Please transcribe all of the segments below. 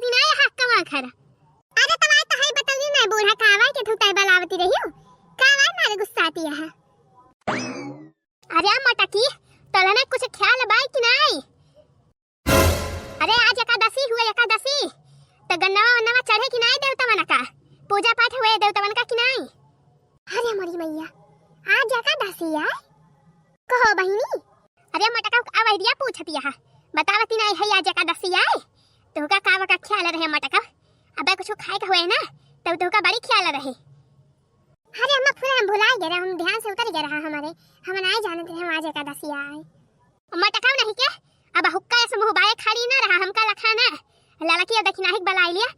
बतावती ना ये हक्का वाखर। अरे तमाय तो है बतावती ना बूढ़ा कावा के थुताई बलावती रहियो कावा मारे गुस्सा आती है। अरे मटकी तला ने कुछ ख्याल बाई कि नहीं? अरे आज एकादशी हुए एकादशी तो गन्नवा वन्नवा चढ़े कि नहीं देवता मन का पूजा पाठ हुए देवता मन का कि नहीं? अरे मरी मैया आज एकादशी है कहो बहिनी। अरे मटका अब आइडिया पूछती है बतावती नहीं है आज एकादशी है तो का कावा का ख्याल रहे मटका अबे कुछ खाए का हुए ना तो का बड़ी ख्याल रहे। अरे हम पूरा हम भुला गए हम ध्यान से उतर गए रहा हमारे हम नहीं जानते हम आज एकादशी आए मटका नहीं के अब हुक्का से मुंह बाए खड़ी ना रहा हमका लखा ना लाला की दखिना हिक बलाई लिया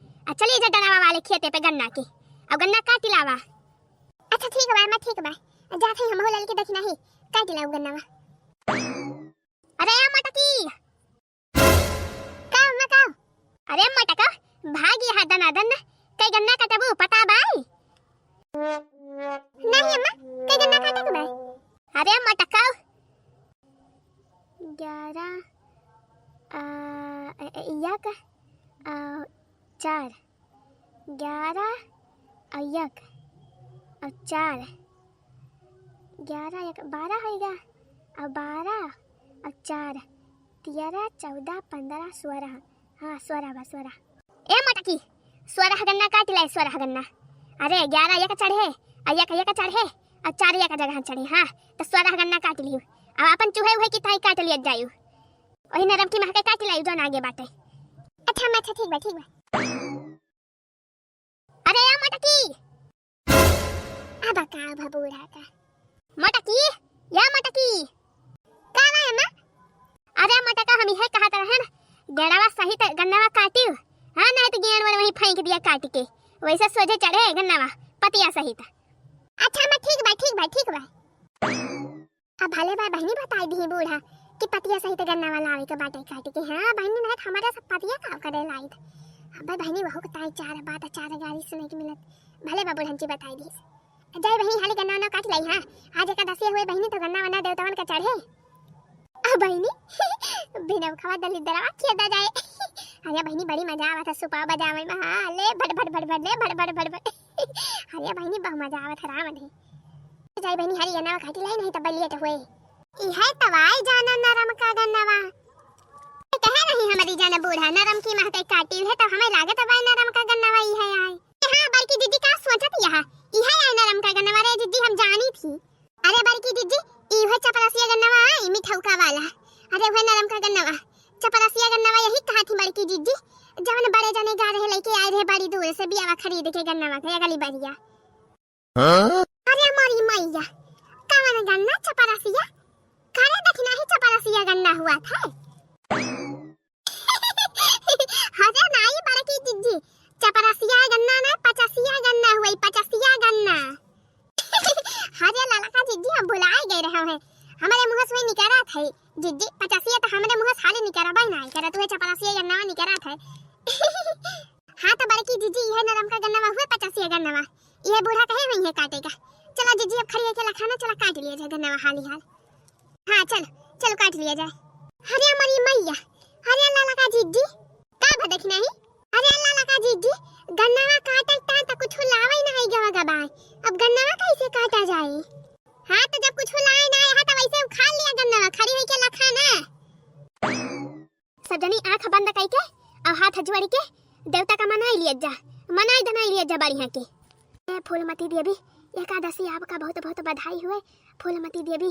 चलिए जा डनावा वाले खेते पे गन्ना की अब गन्ना काट लावा। अच्छा ठीक है मैं ठीक है जाते हम हो लाल की दखिना ही काट लाओ गन्नावा। अरे मटकी का मका अरे मटका भागी हा दनादन कई गन्ना काटबू पता बाई? नहीं अम्मा कई गन्ना काटबू बाई? अरे मटका 11 एक 4 11 एक 4 11 एक 12 होएगा और 12 और 4 13 14 15 16 हाँ 16 ए मटकी 16 गन्ना काट ले 16 गन्ना। अरे 11 एक चढ़े एक चढ़े और 4 एक जगह चढ़े हाँ तो 16 गन्ना काट लियो अब अपन चूहे हुए की ताई काट लिया जायू वही नरम की महके काट लायू जो आगे बाटे। अच्छा मैं ठीक बा अरे या मटकी अब का भबूड़ा का मटकी या मटकी का है अम्मा? अरे मटका हम यह कहत रहे ना गड़ावा सहित गन्नावा काटियो हाँ नहीं तो गेंद वाले वहीं फेंक दिया काट के वैसे सोझे चढ़े गन्नावा पतिया सहित। अच्छा मैं ठीक बा अब भले भाई बहनी बताई दी बूढ़ा कि पतिया सहित गन्नावा लावे के बाटे काट के हाँ बहनी नहीं हमारा सब पतिया का करे लाई अब बहनी वहु बताई चार बात चार गाड़ी सुने की मिलत भले बाबू हंची बताई दी जय बहनी हाली गन्ना ना काट लाई हाँ आज एकादशी हुए बहनी तो गन्ना वन्ना देवतावन का चढ़े अब बहनी बिना खवा दली दरावा खेदा जाए। अरे बहनी बड़ी मजा आवत है सुपाव बजावे में हाँ ले भट भट अरे बहनी बहुत मजा आवत है राम दे जय बहनी हरी गन्ना काटी लाई नहीं तब लेट हुए ई है तवाई जाना नरम का गन्नावा कहे नहीं हमारी जाना बूढ़ा नरम की महते काटी है तो हमें लागत है नरम का गन्नावा ई है आए हां बल्कि दीदी का सोचत यह ई है नरम का गन्नावा रे दीदी हम जानी थी। अरे बल्कि दीदी ई है चपरासिया गन्नावा ई मिठौका वाला अरे वो नरम का गन्नावा चपरासिया गन्नावा यही कहा थी बल्कि दीदी जवन बड़े जने जा रहे लेके आए रहे बड़ी दूर से बियावा खरीद के गन्नावा के अगली बारिया। अरे हमारी मैया कावन गन्ना चपरासिया करे देखना ही चपरासिया गन्ना हुआ था। अरे नहीं बड़की दीदी चपरासिया गन्ना ना पचासिया गन्ना हुई पचासिया गन्ना। अरे लाला का दीदी हम भुलाए गए रहे हैं हमारे मुंह से निकला था दीदी पचासिया तो हमारे मुंह से हाले निकला भाई नहीं करे तू चपरासिया गन्ना निकला था। हाँ तो बड़की दीदी यह नरम का गन्ना हुआ पचासिया गन्ना यह बूढ़ा कहे वही है काटेगा। चलो दीदी अब खड़ी के लखाना चला काट लिया जाए गन्ना हाल हाल हाँ चलो काट लिया जाए। अरे हमारी मैया अरे लाला का दीदी का भदक नहीं अरे लाला का दीदी गन्नावा काटता तो कुछ लावे नहीं गवा गबाय अब गन्नावा कैसे काटा जाए? हाँ तो जब कुछ लाए ना यहाँ तो वैसे खा लिया गन्नावा खड़ी होके लखाना। सब जनी आंख बंद करके और हाथ जोड़ के देवता का मनाई लिया जा बढ़िया के फूलमती देवी एकादशी आपका बहुत बहुत बधाई हुए। फूलमती देवी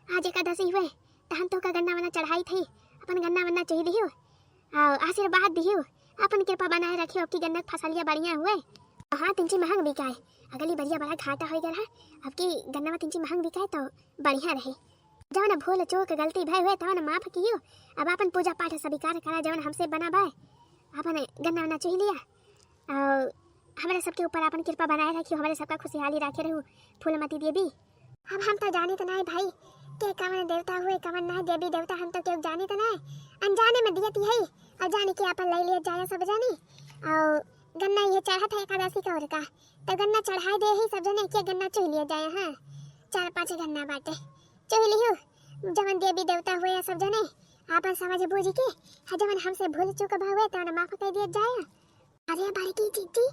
आज एकादशी हुए तहन तो का गन्ना वन्ना चढ़ाई थी अपन गन्ना वन्ना चाहिए दियो और आशीर्वाद दियो अपन कृपा बनाए रखियो कि गन्ना फसलिया बढ़िया हुए। हाँ तिंची महंग बिकाए अगली बढ़िया बड़ा घाटा हो गया है अब की गन्ना तिंची महंग बिकाए तो बढ़िया रहे जवन भूल चूक गलती भय हुए तवन माफ कियो अब अपन पूजा पाठ स्वीकार करा जवन हमसे बना बाय अपन गन्ना वन्ना चाहिए लिया और हमारे सबके ऊपर अपन कृपा बनाए रखियो हमारे सबका खुशहाली रखे रहू फूलमती देवी। अब हम तो जाने तो नहीं भाई के कवन देवता हुए कवन नहीं देवी देवता हम तो क्यों जाने तो नहीं अनजाने में दियती है और जाने के अपन ले लिया जाए सब जाने और गन्ना ये चढ़ा था एकादशी का और का तो गन्ना चढ़ाई दे ही सब जने के गन्ना चुह लिया जाए। हाँ 4-5 गन्ना बाटे चुह लियो जवन देवी देवता हुए सब जने आपन समझ बूझ के जवन हमसे भूल चूक भवे तवन माफ कर दिया जाए। अरे बड़की जीजी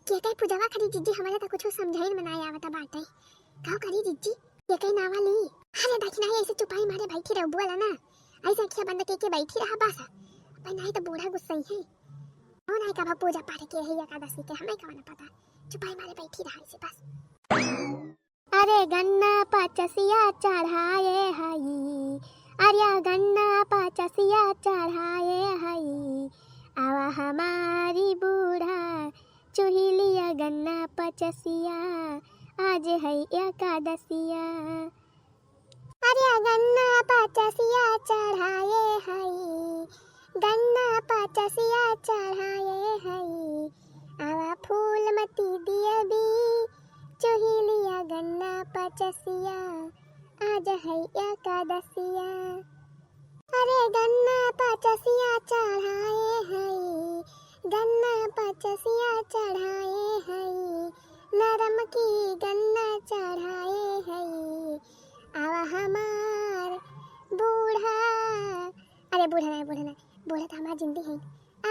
के कई पूजवा खरी जीजी हमारे तो कुछ समझाई में ना आवता बाटे का करी जीजी ये कई नावा ली। अरे देखना है ऐसे चुपाई मारे बैठी रह बोला ना ऐसे अखियां बंद के बैठी रहा बस भाई नहीं तो बूढ़ा गुस्सा ही है और नहीं का पूजा पाठ के है एकादशी के हमें का ना पता चुपाई मारे बैठी रहा ऐसे बस। अरे गन्ना पचसिया चढ़ाए हई अरे गन्ना पचसिया चढ़ाए हई आवा हमारी बूढ़ा चुहिलिया गन्ना पचसिया आज है एकादशिया। अरे गन्ना पचसिया चढ़ाए हई गन्ना पचसिया चढ़ाए हई आवा फूल मती दिया भी चुहिलिया गन्ना पचसिया आज है एकादशिया। अरे गन्ना पचसिया चढ़ाए हई गन्ना पचसिया चढ़ाए हई नरम की गन्ना चढ़ाए हई आवा हमार बूढ़ा अरे बूढ़ा बूढ़ा तो हमार जिंदगी है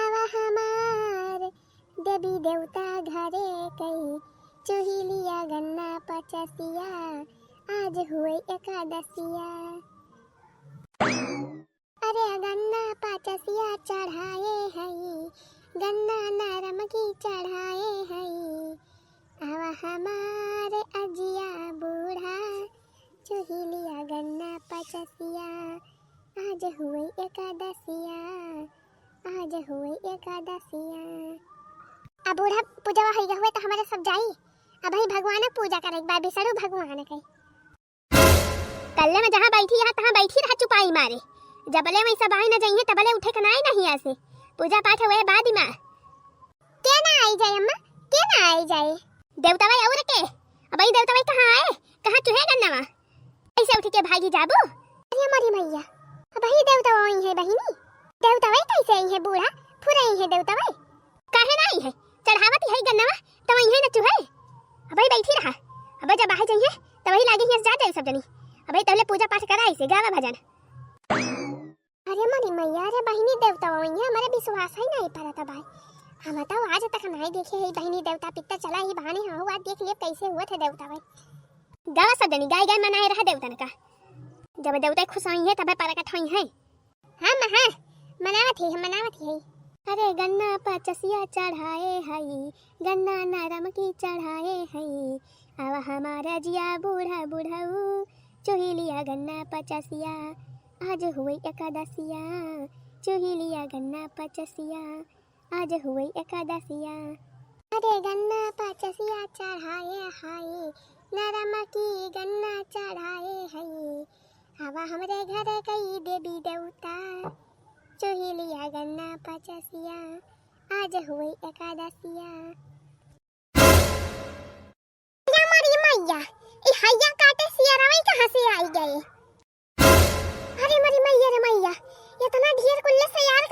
आवा हमार देवी देवता घरे कई चुहिलिया गन्ना पचसिया आज हुए एकादशिया। अरे गन्ना पचसिया चढ़ाए हई गन्ना नरम की चढ़ाए हई आवा हमारे अजिया बूढ़ा चुहिलिया गन्ना पचसिया आज हुए एकादशिया आज हुए एकादशिया। अब बूढ़ा पूजा हुए तो हमारे सब जाई अब भाई भगवान पूजा करे एक बार बिसरू भगवान के कल्ले में जहाँ बैठी है तहाँ बैठी रहा चुपाई मारे जबले में सब आए न जाइए तबले उठे के नहीं ऐसे पूजा पाठ हुए बाद में के ना आई जाए अम्मा के ना आई जाए देवता भाई और के अब भाई देवता भाई कहाँ आए कहाँ चुहे गन्ना ऐसे उठ के भागी जाबू। अरे हमारी मैया अब भाई देवता वही है बहिनी देवता भाई कैसे आई है बूढ़ा फुरई है देवता भाई काहे ना आई है चढ़ावती है गन्ना तो वही है न चुहे अब भाई बैठी रहा अब जब बाहर जाइए तो वही लागे ही जा जाए सब जनी अब भाई तबले पूजा पाठ करा ऐसे गावा भजन। अरे हमारी मैया अरे बहिनी देवता वही है हमारे विश्वास ही नहीं पड़ा था भाई हम तो आज तक नहीं देखे है बहिनी देवता पिता चला ही बहाने हाँ हुआ देख लिए कैसे हुआ थे देवता भाई गावा सब जनी गाय गाय मनाए रहा देवता ने का जब देवता खुश हुई है तब परकट हुई है हाँ मनावत ही है। अरे गन्ना पचसिया चढ़ाए हई गन्ना नरम की चढ़ाए हई आवा हमारा जिया बूढ़ा बूढ़ाऊ चुहिलिया गन्ना पचसिया आज हुई एकादशिया चुहिलिया गन्ना पचसिया आज हुई एकादशिया। अरे गन्ना पचसिया चढ़ाए हई नरम की गन्ना चढ़ाए हई आवा हमरे घर कई देवी देवता चुहिलिया गन्ना पचसिया आज हुई एकादशिया। हमारी मैया ई हैया काटे सियाराई कहां से आई गए। अरे मेरी मैया रे मैया इतना ढेर कुल्ले से यार